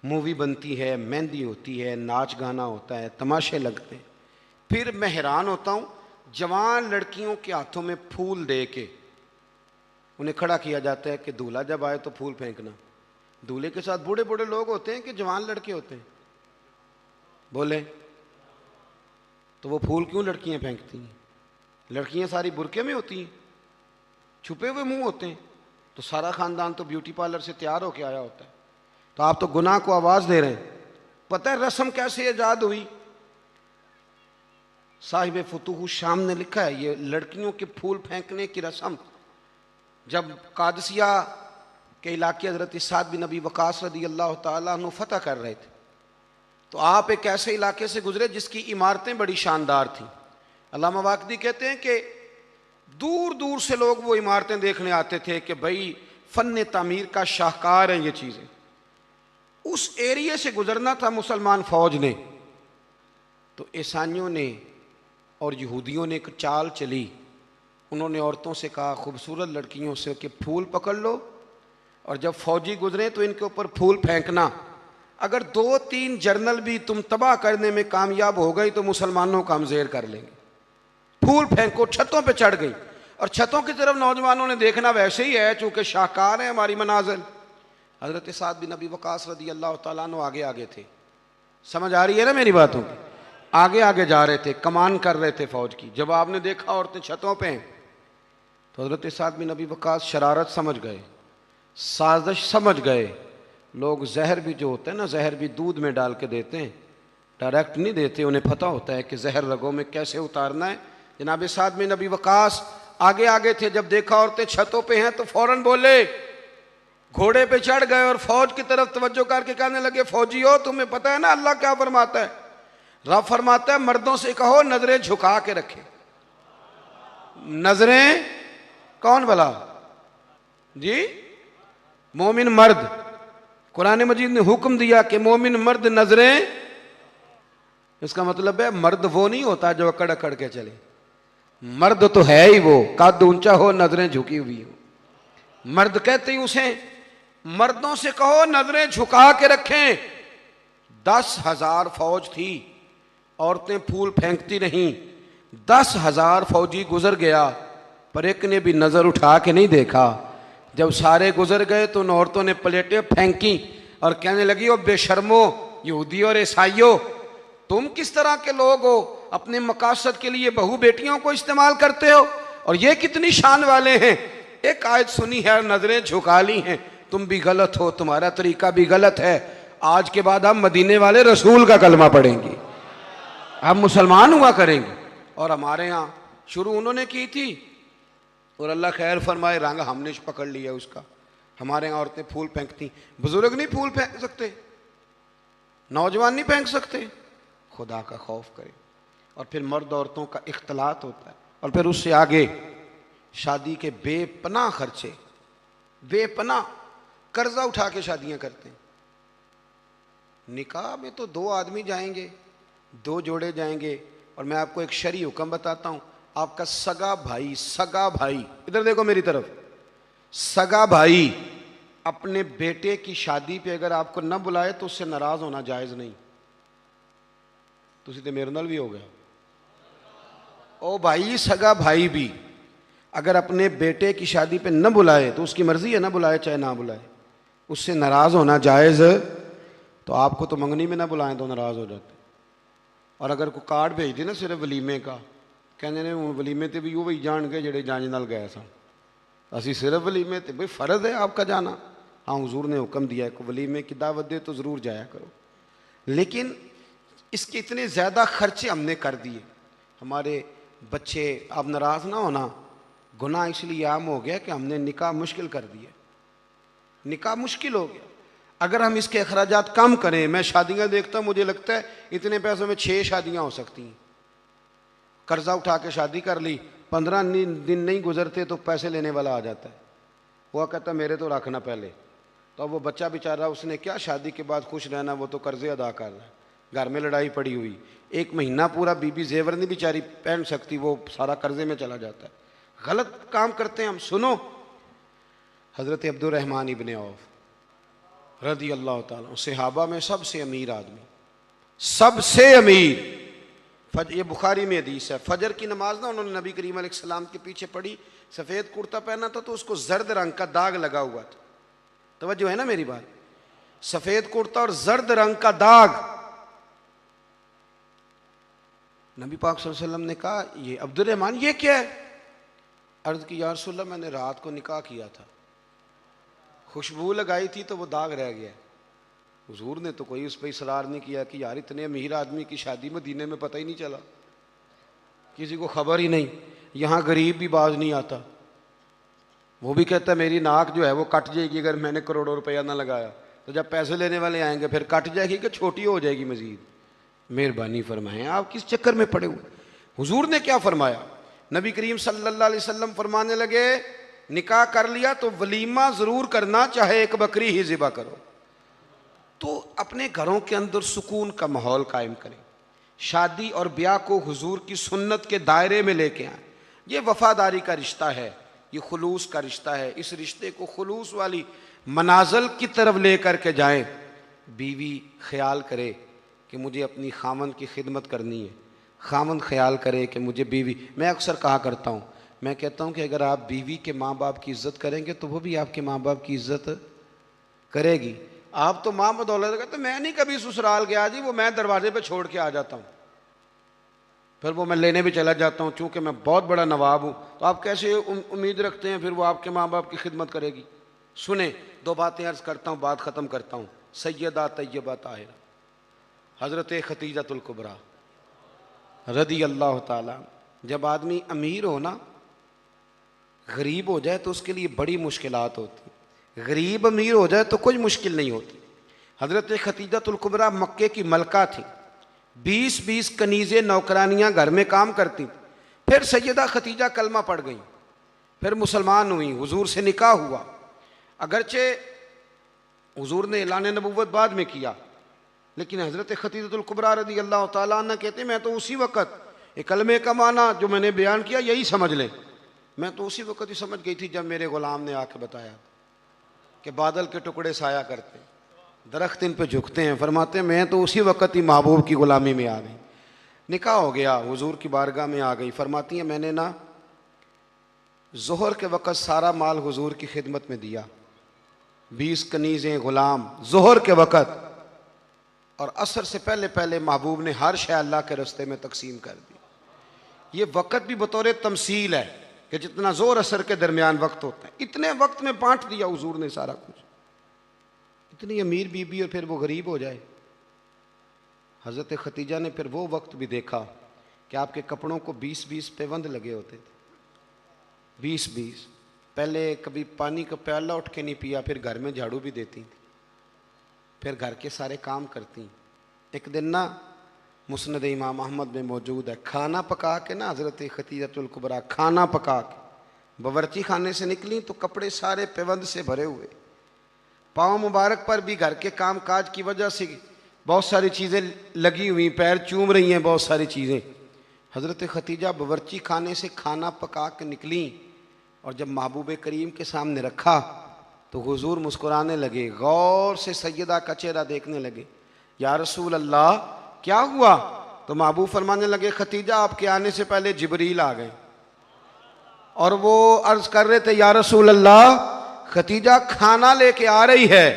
Movie بنتی ہے، مہندی ہوتی ہے، ناچ گانا ہوتا ہے، تماشے لگتے ہیں. پھر میں حیران ہوتا ہوں جوان لڑکیوں کے ہاتھوں میں پھول دے کے انہیں کھڑا کیا جاتا ہے کہ دولہا جب آئے تو پھول پھینکنا. دولہے کے ساتھ بوڑھے بوڑھے لوگ ہوتے ہیں کہ جوان لڑکے ہوتے ہیں؟ بولے تو وہ پھول کیوں لڑکیاں پھینکتی ہیں؟ لڑکیاں ساری برقعے میں ہوتی ہیں، چھپے ہوئے منہ ہوتے ہیں، تو سارا خاندان تو بیوٹی پارلر سے تیار ہو کے آیا ہوتا ہے. تو آپ تو گناہ کو آواز دے رہے ہیں. پتہ ہے رسم کیسے ایجاد ہوئی؟ صاحب فتوح الشام نے لکھا ہے یہ لڑکیوں کے پھول پھینکنے کی رسم جب قادسیہ کے علاقے حضرت سعد بن ابی وقاص رضی اللہ تعالیٰ عنہ فتح کر رہے تھے، تو آپ ایک ایسے علاقے سے گزرے جس کی عمارتیں بڑی شاندار تھیں. علامہ واقدی کہتے ہیں کہ دور دور سے لوگ وہ عمارتیں دیکھنے آتے تھے کہ بھئی فن تعمیر کا شاہکار ہیں یہ چیزیں. اس ایریے سے گزرنا تھا مسلمان فوج نے، تو عیسائیوں نے اور یہودیوں نے ایک چال چلی. انہوں نے عورتوں سے کہا خوبصورت لڑکیوں سے کہ پھول پکڑ لو اور جب فوجی گزریں تو ان کے اوپر پھول پھینکنا. اگر 2-3 جرنل بھی تم تباہ کرنے میں کامیاب ہو گئی تو مسلمانوں کا ہم زیر کر لیں گے. پھول پھینکو. چھتوں پہ چڑھ گئی اور چھتوں کی طرف نوجوانوں نے دیکھنا ویسے ہی ہے چونکہ شاہکار ہیں ہماری منازل. حضرت سعد بن ابی وقاص رضی اللہ تعالیٰ عنہ آگے آگے تھے. سمجھ آ رہی ہے نا میری باتوں کی؟ آگے آگے جا رہے تھے، کمان کر رہے تھے فوج کی. جب آپ نے دیکھا عورتیں چھتوں پہ ہیں تو حضرت سعد بن ابی وقاص شرارت سمجھ گئے، سازش سمجھ گئے. لوگ زہر بھی جو ہوتا ہے نا، زہر بھی دودھ میں ڈال کے دیتے ہیں، ڈائریکٹ نہیں دیتے. انہیں پتہ ہوتا ہے کہ زہر رگوں میں کیسے اتارنا ہے. جناب سعد بن ابی وقاص آگے آگے تھے. جب دیکھا عورتیں چھتوں پہ ہیں تو فوراً بولے، گھوڑے پہ چڑھ گئے اور فوج کی طرف توجہ کر کے کہنے لگے فوجیو تمہیں پتہ ہے نا اللہ کیا فرماتا ہے؟ رب فرماتا ہے مردوں سے کہو نظریں جھکا کے رکھے. نظریں کون بلا جی؟ مومن مرد. قرآن مجید نے حکم دیا کہ مومن مرد نظریں. اس کا مطلب ہے مرد وہ نہیں ہوتا جو اکڑ اکڑ کے چلے. مرد تو ہے ہی وہ قد اونچا ہو نظریں جھکی ہوئی ہو. مرد کہتے ہی اسے. مردوں سے کہو نظریں جھکا کے رکھیں. 10,000 فوج تھی، عورتیں پھول پھینکتی نہیں. 10,000 فوجی گزر گیا پر ایک نے بھی نظر اٹھا کے نہیں دیکھا. جب سارے گزر گئے تو ان عورتوں نے پلیٹیں پھینکی اور کہنے لگی او بے شرمو یہودیوں اور عیسائیوں، تم کس طرح کے لوگ ہو؟ اپنے مقاصد کے لیے بہو بیٹیوں کو استعمال کرتے ہو اور یہ کتنی شان والے ہیں. ایک آیت سنی ہے نظریں جھکا لی ہیں. تم بھی غلط ہو، تمہارا طریقہ بھی غلط ہے. آج کے بعد ہم مدینے والے رسول کا کلمہ پڑھیں گے، ہم مسلمان ہوا کریں گے. اور ہمارے ہاں شروع انہوں نے کی تھی اور اللہ خیر فرمائے رنگ ہم نے پکڑ لیا اس کا. ہمارے یہاں عورتیں پھول پھینکتی، بزرگ نہیں پھول پھینک سکتے، نوجوان نہیں پھینک سکتے. خدا کا خوف کرے. اور پھر مرد عورتوں کا اختلاط ہوتا ہے. اور پھر اس سے آگے شادی کے بے پناہ خرچے، بے پناہ قرضہ اٹھا کے شادیاں کرتے ہیں. نکاح میں تو 2 آدمی جائیں گے، 2 جوڑے جائیں گے. اور میں آپ کو ایک شرعی حکم بتاتا ہوں. آپ کا سگا بھائی ادھر دیکھو میری طرف، سگا بھائی اپنے بیٹے کی شادی پہ اگر آپ کو نہ بلائے تو اس سے ناراض ہونا جائز نہیں. تسی تے میرے نال بھی ہو گیا. او بھائی سگا بھائی بھی اگر اپنے بیٹے کی شادی پہ نہ بلائے تو اس کی مرضی ہے نہ بلائے چاہے نہ بلائے، اس سے ناراض ہونا جائز. تو آپ کو تو منگنی میں نہ بلائیں تو ناراض ہو جاتے. اور اگر کوئی کارڈ بھیج دے نا صرف ولیمے کا، کہنے نے ولیمے تے بھی وہی جان گئے جڑے جانج نال گئے سن، اسی صرف ولیمے تے. بھئی فرض ہے آپ کا جانا. ہاں حضور نے حکم دیا ہے کہ ولیمے کی دعوت دے تو ضرور جایا کرو. لیکن اس کے اتنے زیادہ خرچے ہم نے کر دیے. ہمارے بچے، آپ ناراض نہ ہونا، گناہ اس لیے عام ہو گیا کہ ہم نے نکاح مشکل کر دیا. نکاح مشکل ہو گیا. اگر ہم اس کے اخراجات کم کریں، میں شادیاں دیکھتا ہوں مجھے لگتا ہے اتنے پیسوں میں 6 شادیاں ہو سکتی ہیں. قرضہ اٹھا کے شادی کر لی، 15 دن نہیں گزرتے تو پیسے لینے والا آ جاتا ہے. وہ کہتا ہے میرے تو رکھنا پہلے. تو اب وہ بچہ بیچارہ اس نے کیا شادی کے بعد خوش رہنا، وہ تو قرضے ادا کر رہا ہے. گھر میں لڑائی پڑی ہوئی، 1 مہینہ پورا بی زیور نہیں بیچاری پہن سکتی، وہ سارا قرضے میں چلا جاتا ہے. غلط کام کرتے ہیں ہم. سنو حضرت عبد الرحمن ابن عوف رضی اللہ تعالیٰ عنہ، صحابہ میں سب سے امیر آدمی، سب سے امیر۔ یہ بخاری میں حدیث ہے، فجر کی نماز نا انہوں نے نبی کریم علیہ السلام کے پیچھے پڑھی، سفید کرتا پہنا تھا تو اس کو زرد رنگ کا داغ لگا ہوا تھا، توجہ ہے نا میری بات، سفید کرتا اور زرد رنگ کا داغ۔ نبی پاک صلی اللہ علیہ وسلم نے کہا یہ عبد الرحمن یہ کیا ہے؟ عرض کی یا رسول اللہ میں نے رات کو نکاح کیا تھا، خوشبو لگائی تھی تو وہ داغ رہ گیا۔ حضور نے تو کوئی اس پہ اصرار نہیں کیا کہ یار اتنے امیر آدمی کی شادی مدینے میں پتہ ہی نہیں چلا، کسی کو خبر ہی نہیں، یہاں غریب بھی باز نہیں آتا، وہ بھی کہتا ہے میری ناک جو ہے وہ کٹ جائے گی اگر میں نے کروڑوں روپیہ نہ لگایا، تو جب پیسے لینے والے آئیں گے پھر کٹ جائے گی کہ چھوٹی ہو جائے گی مزید۔ مہربانی فرمائیں، آپ کس چکر میں پڑے ہوئے؟ حضور نے کیا فرمایا؟ نبی کریم صلی اللہ علیہ وسلم فرمانے لگے نکاح کر لیا تو ولیمہ ضرور کرنا، چاہے ایک بکری ہی ذبح کرو۔ تو اپنے گھروں کے اندر سکون کا ماحول قائم کریں، شادی اور بیاہ کو حضور کی سنت کے دائرے میں لے کے آئیں۔ یہ وفاداری کا رشتہ ہے، یہ خلوص کا رشتہ ہے، اس رشتے کو خلوص والی منازل کی طرف لے کر کے جائیں۔ بیوی خیال کرے کہ مجھے اپنی خامند کی خدمت کرنی ہے، خامند خیال کرے کہ مجھے بیوی، میں اکثر کہا کرتا ہوں، میں کہتا ہوں کہ اگر آپ بیوی کے ماں باپ کی عزت کریں گے تو وہ بھی آپ کے ماں باپ کی عزت کرے گی۔ آپ تو ماں بدولت کہتے میں نہیں کبھی سسرال گیا جی، وہ میں دروازے پہ چھوڑ کے آ جاتا ہوں، پھر وہ میں لینے بھی چلا جاتا ہوں چونکہ میں بہت بڑا نواب ہوں، تو آپ کیسے امید رکھتے ہیں پھر وہ آپ کے ماں باپ کی خدمت کرے گی؟ سنیں، دو باتیں عرض کرتا ہوں، بات ختم کرتا ہوں۔ سیدہ طیبہ طاہرہ حضرت خدیجۃ الکبریٰ رضی اللہ تعالیٰ، جب آدمی امیر ہو نا، غریب ہو جائے تو اس کے لیے بڑی مشکلات ہوتی، غریب امیر ہو جائے تو کوئی مشکل نہیں ہوتی۔ حضرت خدیجۃ الکبریٰ مکے کی ملکہ تھی، 20 کنیزیں نوکرانیاں گھر میں کام کرتی، پھر سیدہ خدیجہ کلمہ پڑھ گئیں، پھر مسلمان ہوئیں، حضور سے نکاح ہوا۔ اگرچہ حضور نے اعلان نبوت بعد میں کیا، لیکن حضرت خدیجۃ الکبریٰ رضی اللہ تعالیٰ عنہ کہتے ہیں میں تو اسی وقت یہ کلمے کا معنی جو میں نے بیان کیا یہی سمجھ لیں، میں تو اسی وقت ہی سمجھ گئی تھی جب میرے غلام نے آ کے بتایا کہ بادل کے ٹکڑے سایہ کرتے ہیں، درخت ان پہ جھکتے ہیں، فرماتے ہیں میں تو اسی وقت ہی محبوب کی غلامی میں آ گئی۔ نکاح ہو گیا، حضور کی بارگاہ میں آ گئی، فرماتی ہیں میں نے نا ظہر کے وقت سارا مال حضور کی خدمت میں دیا، 20 کنیزیں غلام ظہر کے وقت، اور عصر سے پہلے پہلے محبوب نے ہر شے اللہ کے رستے میں تقسیم کر دی۔ یہ وقت بھی بطور تمثیل ہے کہ جتنا زور عصر کے درمیان وقت ہوتا ہے اتنے وقت میں بانٹ دیا حضور نے سارا کچھ۔ اتنی امیر بی بی اور پھر وہ غریب ہو جائے۔ حضرت خدیجہ نے پھر وہ وقت بھی دیکھا کہ آپ کے کپڑوں کو 20 پیوند لگے ہوتے تھے، 20 پہلے کبھی پانی کا پیالہ اٹھ کے نہیں پیا، پھر گھر میں جھاڑو بھی دیتی تھی، پھر گھر کے سارے کام کرتی۔ ایک دن نا مسند امام احمد میں موجود ہے، کھانا پکا کے نا حضرت خدیجۃ الکبریٰ کھانا پکا کے باورچی خانے سے نکلی تو کپڑے سارے پیوند سے بھرے ہوئے، پاؤں مبارک پر بھی گھر کے کام کاج کی وجہ سے بہت ساری چیزیں لگی ہوئی، پیر چوم رہی ہیں بہت ساری چیزیں۔ حضرت خدیجہ باورچی خانے سے کھانا پکا کے نکلیں اور جب محبوب کریم کے سامنے رکھا تو حضور مسکرانے لگے، غور سے سیدہ کا چہرہ دیکھنے لگے، یا رسول اللہ کیا ہوا؟ تو محبوب فرمانے لگے خدیجہ آپ کے آنے سے پہلے جبریل آ گئے اور وہ عرض کر رہے تھے یا رسول اللہ خدیجہ کھانا لے کے آ رہی ہے،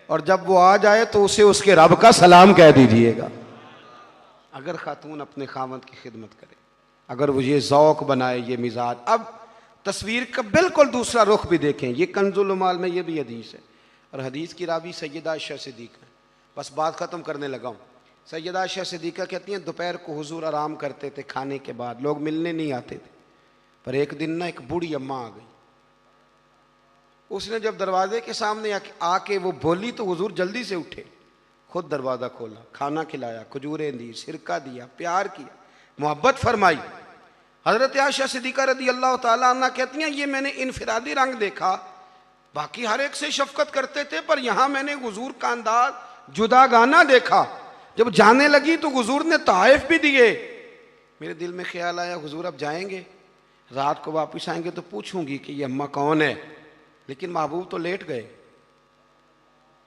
اور جب وہ آ جائے تو اسے اس کے رب کا سلام کہہ دیجئے گا۔ اگر خاتون اپنے خاوند کی خدمت کرے، اگر وہ یہ ذوق بنائے، یہ مزاج۔ اب تصویر کا بالکل دوسرا رخ بھی دیکھیں، یہ کنز العمال میں یہ بھی حدیث ہے، اور حدیث کی راوی سیدہ عائشہ صدیقہ۔ بس بات ختم کرنے لگا ہوں۔ سیدہ عائشہ صدیقہ کہتی ہیں دوپہر کو حضور آرام کرتے تھے، کھانے کے بعد لوگ ملنے نہیں آتے تھے، پر ایک دن نا ایک بوڑھی اماں آ گئی، اس نے جب دروازے کے سامنے آ کے وہ بولی تو حضور جلدی سے اٹھے، خود دروازہ کھولا، کھانا کھلایا، کھجوریں دی، سرکہ دیا، پیار کیا، محبت فرمائی۔ حضرت عائشہ صدیقہ رضی اللہ تعالیٰ عنہ کہتی ہیں یہ میں نے انفرادی رنگ دیکھا، باقی ہر ایک سے شفقت کرتے تھے، پر یہاں میں نے حضور کا انداز جداگانہ دیکھا۔ جب جانے لگی تو حضور نے تحائف بھی دیے، میرے دل میں خیال آیا حضور اب جائیں گے، رات کو واپس آئیں گے تو پوچھوں گی کہ یہ اماں کون ہے، لیکن محبوب تو لیٹ گئے۔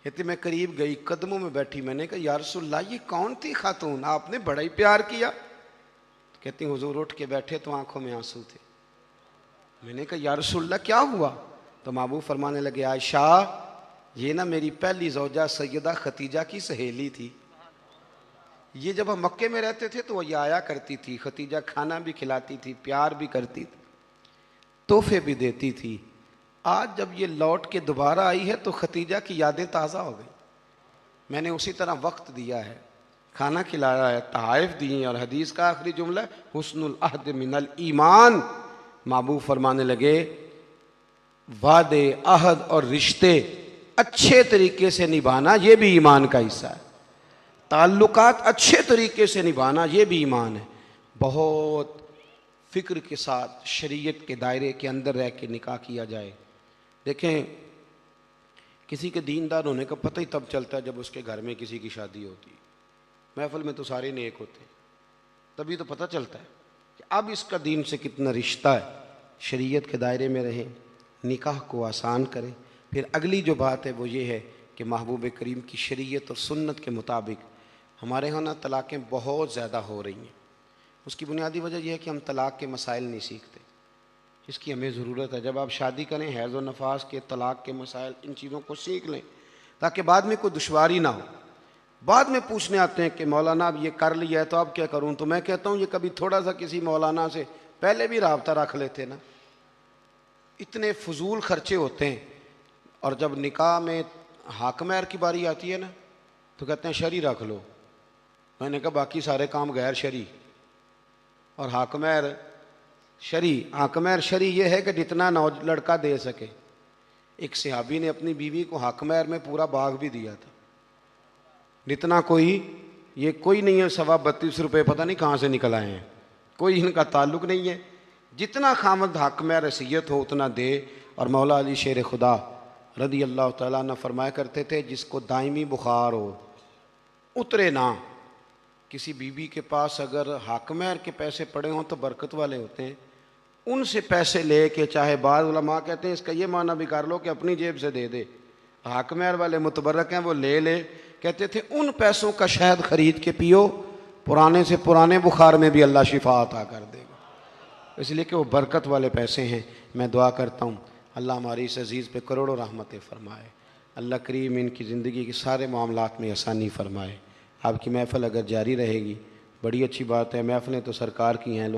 کہتے میں قریب گئی، قدموں میں بیٹھی، میں نے کہا یا رسول اللہ یہ کون تھی خاتون، آپ نے بڑا ہی پیار کیا؟ کہتی حضور اٹھ کے بیٹھے تو آنکھوں میں آنسو تھے۔ میں نے کہا یا رسول اللہ کیا ہوا؟ تو محبوب فرمانے لگے عائشہ یہ نا میری پہلی زوجہ سیدہ ختیجہ کی سہیلی تھی، یہ جب ہم مکے میں رہتے تھے تو وہ یہ آیا کرتی تھی، ختیجہ کھانا بھی کھلاتی تھی، پیار بھی کرتی تھی، تحفے بھی دیتی تھی۔ آج جب یہ لوٹ کے دوبارہ آئی ہے تو ختیجہ کی یادیں تازہ ہو گئی، میں نے اسی طرح وقت دیا ہے، کھانا کھلایا ہے، تحائف دیے ہیں، اور حدیث کا آخری جملہ حسن العہد من الایمان۔ محبوب فرمانے لگے وعدے، عہد اور رشتے اچھے طریقے سے نبھانا یہ بھی ایمان کا حصہ ہے، تعلقات اچھے طریقے سے نبھانا یہ بھی ایمان ہے۔ بہت فکر کے ساتھ شریعت کے دائرے کے اندر رہ کے نکاح کیا جائے۔ دیکھیں کسی کے دیندار ہونے کا پتہ ہی تب چلتا ہے جب اس کے گھر میں کسی کی شادی ہوتی ہے، محفل میں تو سارے نیک ہوتے ہیں، تبھی تو پتہ چلتا ہے کہ اب اس کا دین سے کتنا رشتہ ہے۔ شریعت کے دائرے میں رہیں، نکاح کو آسان کریں۔ پھر اگلی جو بات ہے وہ یہ ہے کہ محبوب کریم کی شریعت اور سنت کے مطابق ہمارے ہاں نا طلاقیں بہت زیادہ ہو رہی ہیں۔ اس کی بنیادی وجہ یہ ہے کہ ہم طلاق کے مسائل نہیں سیکھتے، اس کی ہمیں ضرورت ہے۔ جب آپ شادی کریں حیض و نفاس کے، طلاق کے مسائل، ان چیزوں کو سیکھ لیں تاکہ بعد میں کوئی دشواری نہ ہو۔ بعد میں پوچھنے آتے ہیں کہ مولانا اب یہ کر لیا ہے تو اب کیا کروں؟ تو میں کہتا ہوں یہ کبھی تھوڑا سا کسی مولانا سے پہلے بھی رابطہ رکھ لیتے نا، اتنے فضول خرچے ہوتے ہیں۔ اور جب نکاح میں حق مہر کی باری آتی ہے نا تو کہتے ہیں شرعی رکھ لو، میں نے کہا باقی سارے کام غیر شرعی اور حق مہر شرعی۔ حق مہر شرعی یہ ہے کہ جتنا لڑکا دے سکے۔ ایک صحابی نے اپنی بیوی کو حق مہر میں پورا باغ بھی دیا تھا، جتنا یہ کوئی نہیں ہے 32.5 روپے پتہ نہیں کہاں سے نکل آئے ہیں، کوئی ان کا تعلق نہیں ہے، جتنا خامد حق مہر حیثیت ہو اتنا دے۔ اور مولا علی شیر خدا رضی اللہ تعالیٰ عنہ فرمایا کرتے تھے جس کو دائمی بخار ہو اترے نہ، کسی بیوی کے پاس اگر حق مہر کے پیسے پڑے ہوں تو برکت والے ہوتے ہیں، ان سے پیسے لے کے، چاہے بعض علماء کہتے ہیں اس کا یہ معنی بھی کر لو کہ اپنی جیب سے دے دے، حق مہر والے متبرک ہیں وہ لے کہتے تھے ان پیسوں کا شہد خرید کے پیو، پرانے سے پرانے بخار میں بھی اللہ شفا عطا کر دے گا، اس لیے کہ وہ برکت والے پیسے ہیں۔ میں دعا کرتا ہوں اللہ ہماری اس عزیز پہ کروڑوں رحمتیں فرمائے، اللہ کریم ان کی زندگی کے سارے معاملات میں آسانی فرمائے۔ آپ کی محفل اگر جاری رہے گی بڑی اچھی بات ہے، محفلیں تو سرکار کی ہیں،